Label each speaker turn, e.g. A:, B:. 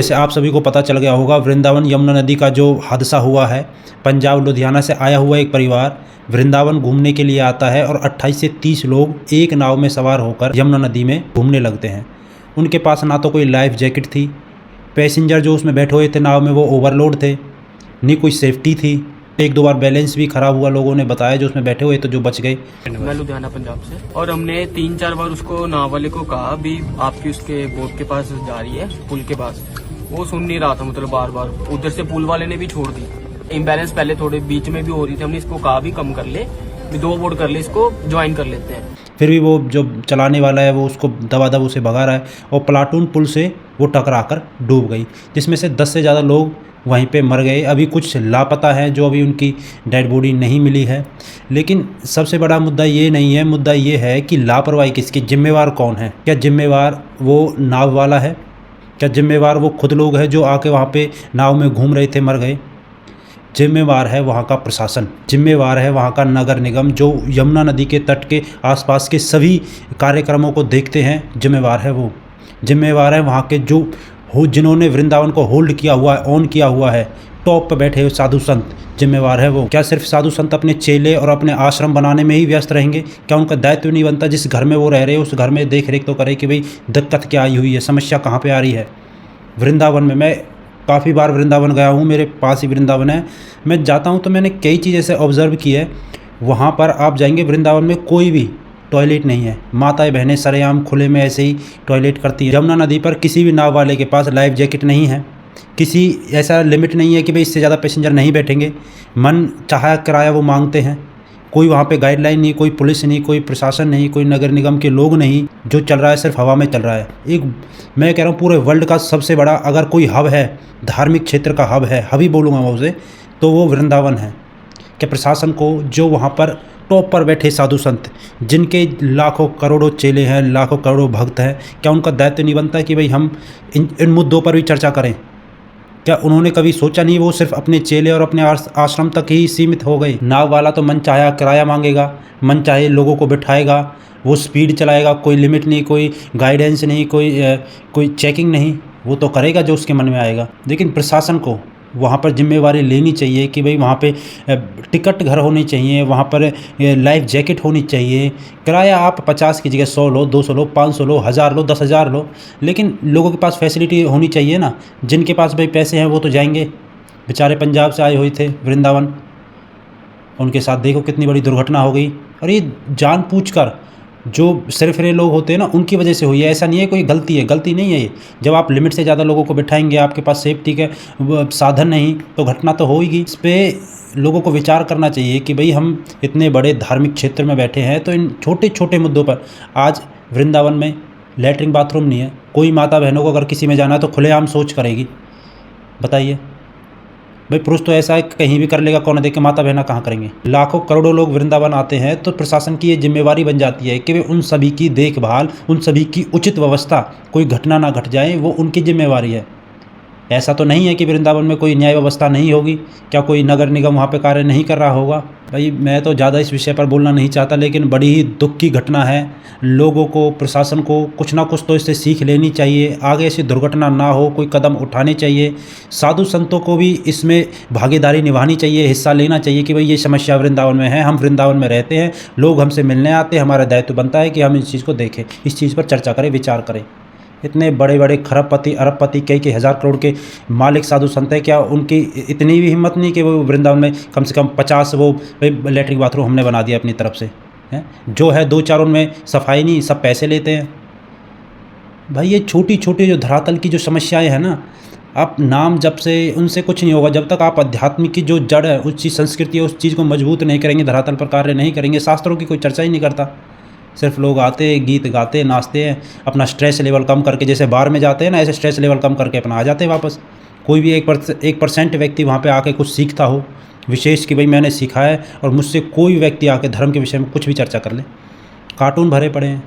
A: जैसे आप सभी को पता चल गया होगा, वृंदावन यमुना नदी का जो हादसा हुआ है, पंजाब लुधियाना से आया हुआ एक परिवार वृंदावन घूमने के लिए आता है और 28 से 30 लोग एक नाव में सवार होकर यमुना नदी में घूमने लगते हैं। उनके पास ना तो कोई लाइफ जैकेट थी, पैसेंजर जो उसमें बैठे हुए थे नाव में वो ओवरलोड थे, नहीं कोई सेफ्टी थी। एक दो बार बैलेंस भी खराब हुआ, लोगों ने बताया जो उसमें बैठे हुए तो जो बच गए।
B: मैं लुधियाना पंजाब से, और हमने 3-4 बार उसको नाव वाले को कहा भी आपकी उसके बोट के पास जा रही है, पुल के पास। वो सुन नहीं रहा था, मतलब बार बार उधर से पुल वाले ने भी छोड़ दी। इम्बैलेंस पहले थोड़े बीच में भी हो रही थी, हमने इसको कहा भी कम कर ले, भी 2 बोट कर ले, इसको ज्वाइन कर लेते हैं।
A: फिर भी वो जो चलाने वाला है वो उसको दबादब उसे भगा रहा है और प्लाटून पुल से वो टकरा कर डूब गई, जिसमें से 10 से ज़्यादा लोग वहीं पे मर गए। अभी कुछ लापता हैं जो अभी उनकी डेड बॉडी नहीं मिली है। लेकिन सबसे बड़ा मुद्दा ये नहीं है, मुद्दा ये है कि लापरवाही किसकी, जिम्मेवार कौन है? क्या जिम्मेवार वो नाव वाला है? क्या जिम्मेवार वो खुद लोग हैं जो आके वहाँ पे नाव में घूम रहे थे, मर गए? जिम्मेवार है वहाँ का प्रशासन, जिम्मेवार है वहाँ का नगर निगम जो यमुना नदी के तट के आसपास के सभी कार्यक्रमों को देखते हैं, जिम्मेवार है वो। जिम्मेवार है वहाँ के जो जिन्होंने वृंदावन को होल्ड किया हुआ है, ऑन किया हुआ है, टॉप पर बैठे हुए साधु संत, जिम्मेवार है वो। क्या सिर्फ साधु संत अपने चेले और अपने आश्रम बनाने में ही व्यस्त रहेंगे? क्या उनका दायित्व नहीं बनता जिस घर में वो रह रहे हैं उस घर में देख रेख तो करे कि भाई दिक्कत क्या आई हुई है, समस्या कहाँ पे आ रही है? वृंदावन में मैं काफ़ी बार वृंदावन गया हूँ, मेरे पास ही वृंदावन है। मैं जाता हूँ तो मैंने कई चीज़ ऐसे ऑब्ज़र्व की है। वहाँ पर आप जाएंगे वृंदावन में कोई भी टॉयलेट नहीं है, माताएं बहनें सरेआम खुले में ऐसे ही टॉयलेट करती हैं। यमुना नदी पर किसी भी नाव वाले के पास लाइफ जैकेट नहीं है, किसी ऐसा लिमिट नहीं है कि भाई इससे ज़्यादा पैसेंजर नहीं बैठेंगे। मन चाहा किराया वो मांगते हैं। कोई वहाँ पे गाइडलाइन नहीं, कोई पुलिस नहीं, कोई प्रशासन नहीं, कोई नगर निगम के लोग नहीं। जो चल रहा है सिर्फ हवा में चल रहा है। एक मैं कह रहा हूँ पूरे वर्ल्ड का सबसे बड़ा अगर कोई हब है, धार्मिक क्षेत्र का हब है, हब ही बोलूँगा मैं उसे, तो वो वृंदावन है। क्या प्रशासन को, जो वहाँ पर टॉप पर बैठे साधु संत जिनके लाखों करोड़ों चेले हैं, लाखों करोड़ों भक्त हैं, क्या उनका दायित्व नहीं बनता कि भाई हम इन मुद्दों पर भी चर्चा करें? क्या उन्होंने कभी सोचा नहीं? वो सिर्फ अपने चेले और अपने आश्रम तक ही सीमित हो गए। नाव वाला तो मन चाहे किराया मांगेगा, मन चाहे लोगों को बिठाएगा, वो स्पीड चलाएगा, कोई लिमिट नहीं, कोई गाइडेंस नहीं, कोई चेकिंग नहीं, वो तो करेगा जो उसके मन में आएगा। लेकिन प्रशासन को वहाँ पर जिम्मेवारी लेनी चाहिए कि भाई वहाँ पे टिकट घर होनी चाहिए, वहाँ पर लाइफ जैकेट होनी चाहिए। किराया आप 50 की जगह 100 लो, 200 लो, 500 लो, 1000 लो, 10,000 लो, लेकिन लोगों के पास फैसिलिटी होनी चाहिए ना। जिनके पास भाई पैसे हैं वो तो जाएंगे। बेचारे पंजाब से आए हुए थे वृंदावन, उनके साथ देखो कितनी बड़ी दुर्घटना हो गई। और ये जानबूझकर जो सिरफिरे लोग होते हैं ना, उनकी वजह से हुई है। ऐसा नहीं है कोई गलती है, गलती नहीं है ये। जब आप लिमिट से ज़्यादा लोगों को बिठाएंगे, आपके पास सेफ्टी के साधन नहीं, तो घटना तो होगी। इस पर लोगों को विचार करना चाहिए कि भाई हम इतने बड़े धार्मिक क्षेत्र में बैठे हैं, तो इन छोटे छोटे मुद्दों पर। आज वृंदावन में लैट्रिन बाथरूम नहीं है। कोई माता बहनों को अगर किसी में जाना है तो खुलेआम सोच करेगी, बताइए भाई। पुरुष तो ऐसा है कहीं भी कर लेगा, कौन देख के माता बहना कहाँ करेंगे? लाखों करोड़ों लोग वृंदावन आते हैं, तो प्रशासन की ये जिम्मेवारी बन जाती है कि वे उन सभी की देखभाल, उन सभी की उचित व्यवस्था, कोई घटना ना घट जाए, वो उनकी जिम्मेवारी है। ऐसा तो नहीं है कि वृंदावन में कोई न्याय व्यवस्था नहीं होगी। क्या कोई नगर निगम वहाँ पे कार्य नहीं कर रहा होगा? भाई मैं तो ज़्यादा इस विषय पर बोलना नहीं चाहता, लेकिन बड़ी ही दुख की घटना है। लोगों को, प्रशासन को कुछ ना कुछ तो इससे सीख लेनी चाहिए। आगे ऐसी दुर्घटना ना हो, कोई कदम उठाने चाहिए। साधु संतों को भी इसमें भागीदारी निभानी चाहिए, हिस्सा लेना चाहिए कि भाई ये समस्या वृंदावन में है, हम वृंदावन में रहते हैं, लोग हमसे मिलने आते हैं, हमारा दायित्व बनता है कि हम इस चीज़ को देखें, इस चीज़ पर चर्चा करें, विचार करें। इतने बड़े बड़े खरबपति, अरबपति, कई हज़ार करोड़ के मालिक साधु संत है, क्या उनकी इतनी भी हिम्मत नहीं कि वो वृंदावन में कम से कम 50 वो लैट्रिन बाथरूम हमने बना दिया अपनी तरफ से हैं? जो है 2-4 उनमें सफाई नहीं, सब पैसे लेते हैं। भाई ये छोटी छोटी जो धरातल की जो समस्याएं हैं ना, आप नाम जब से उनसे कुछ नहीं होगा। जब तक आप आध्यात्मिक की जो जड़ है, उस चीज़ संस्कृति है, उस चीज़ को मजबूत नहीं करेंगे, धरातल पर कार्य नहीं करेंगे, शास्त्रों की कोई चर्चा ही नहीं करता। सिर्फ लोग आते, गीत गाते, नाचते हैं, अपना स्ट्रेस लेवल कम करके, जैसे बार में जाते हैं ना, ऐसे स्ट्रेस लेवल कम करके अपना आ जाते हैं वापस। कोई भी 1% व्यक्ति वहाँ पे आके कुछ सीखता हो विशेष कि भाई मैंने सीखा है, और मुझसे कोई व्यक्ति आके धर्म के विषय में कुछ भी चर्चा कर ले। कार्टून भरे पड़े हैं।